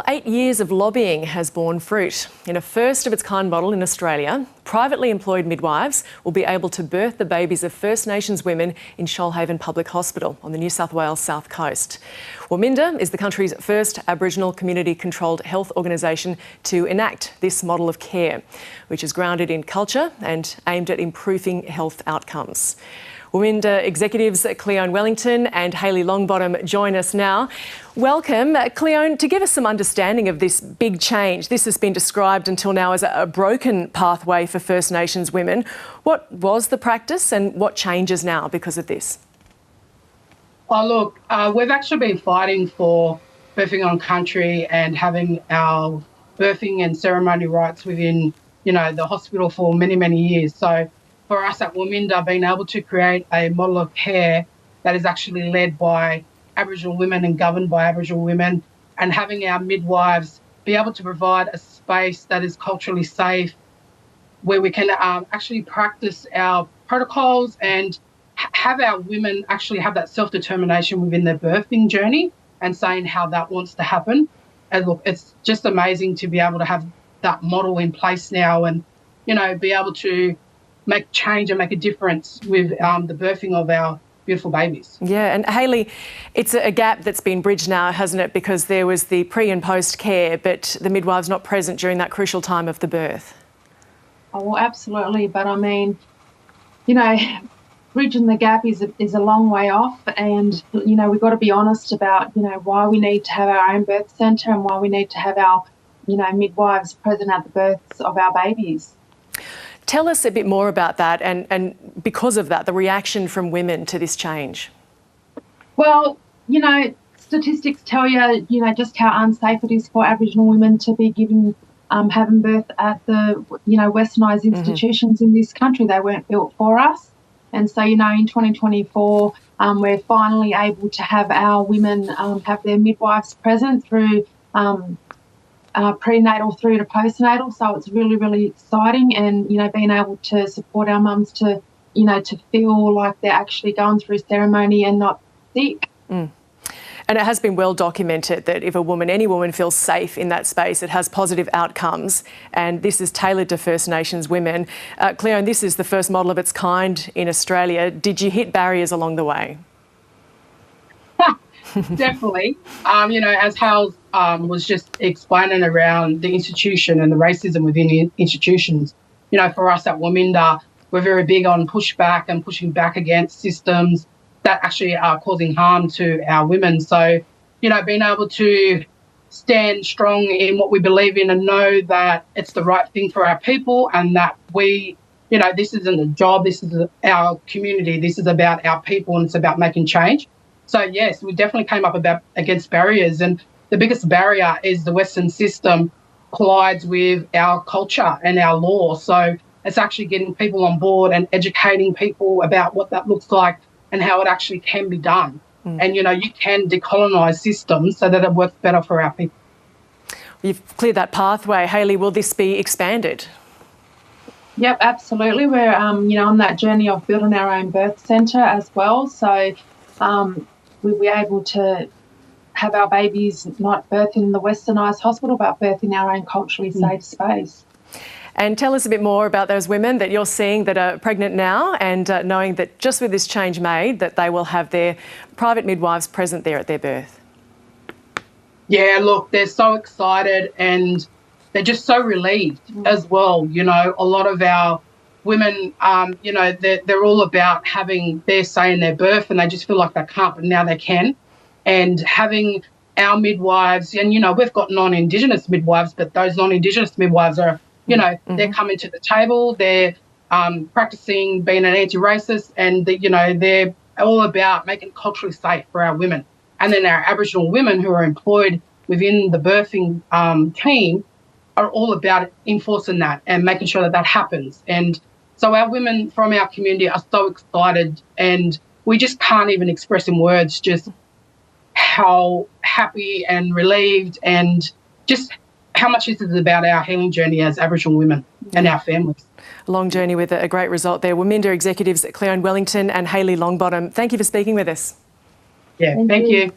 8 years of lobbying has borne fruit. In a first-of-its-kind model in Australia, privately employed midwives will be able to birth the babies of First Nations women in Shoalhaven Public Hospital on the New South Wales south coast. Waminda is the country's first Aboriginal community-controlled health organisation to enact this model of care, which is grounded in culture and aimed at improving health outcomes. Waminda executives Cleone Wellington and Hayley Longbottom join us now. Welcome. Cleone, to give us some understanding of this big change, this has been described until now as a broken pathway for First Nations women. What was the practice and what changes now because of this? Oh, look, we've actually been fighting for birthing on country and having our birthing and ceremony rights within, the hospital for many, many years. So for us at Waminda, being able to create a model of care that is actually led by Aboriginal women and governed by Aboriginal women, and having our midwives be able to provide a space that is culturally safe, where we can actually practice our protocols and have our women actually have that self-determination within their birthing journey and saying how that wants to happen. And look, it's just amazing to be able to have that model in place now and, be able to make change and make a difference with the birthing of our beautiful babies. Yeah, and Hayley, it's a gap that's been bridged now, hasn't it? Because there was the pre and post care, but the midwives not present during that crucial time of the birth. Oh, well, absolutely. But I mean, bridging the gap is a long way off, and we've got to be honest about why we need to have our own birth centre and why we need to have our midwives present at the births of our babies. Tell us a bit more about that and because of that, the reaction from women to this change. Well, statistics tell you, just how unsafe it is for Aboriginal women to be having birth at the, westernised institutions in this country. They weren't built for us. And so, in 2024, we're finally able to have our women have their midwives present through prenatal through to postnatal. So it's really, really exciting, and, being able to support our mums to, to feel like they're actually going through ceremony and not sick. And it has been well documented that if any woman feels safe in that space, it has positive outcomes, and this is tailored to First Nations women. Cleone, this is the first model of its kind in Australia. Did you hit barriers along the way? Definitely. As Hal was just explaining around the institution and the racism within the institutions, for us at Waminda, we're very big on pushback and pushing back against systems that actually are causing harm to our women. So, being able to stand strong in what we believe in and know that it's the right thing for our people, and that we, this isn't a job, this is our community, this is about our people, and it's about making change. So, yes, we definitely came up against barriers, and the biggest barrier is the Western system collides with our culture and our law. So it's actually getting people on board and educating people about what that looks like and how it actually can be done. And, you can decolonise systems so that it works better for our people. You've cleared that pathway. Hayley, will this be expanded? Yep, absolutely. We're, on that journey of building our own birth centre as well. So we'll be able to have our babies not birth in the westernised hospital, but birth in our own culturally safe space. And tell us a bit more about those women that you're seeing that are pregnant now, and knowing that just with this change made, that they will have their private midwives present there at their birth. Yeah, look, they're so excited and they're just so relieved as well. A lot of our women, they're all about having their say in their birth, and they just feel like they can't, but now they can. And having our midwives, and, we've got non-Indigenous midwives, but those non-Indigenous midwives are, they're coming to the table, they're practising being an anti-racist, and, they're all about making it culturally safe for our women. And then our Aboriginal women who are employed within the birthing team are all about enforcing that and making sure that that happens. And so our women from our community are so excited, and we just can't even express in words just how happy and relieved and just how much this is about our healing journey as Aboriginal women and our families. A long journey with a great result there. Waminda executives Cleone Wellington and Hayley Longbottom, thank you for speaking with us. Yeah, thank you.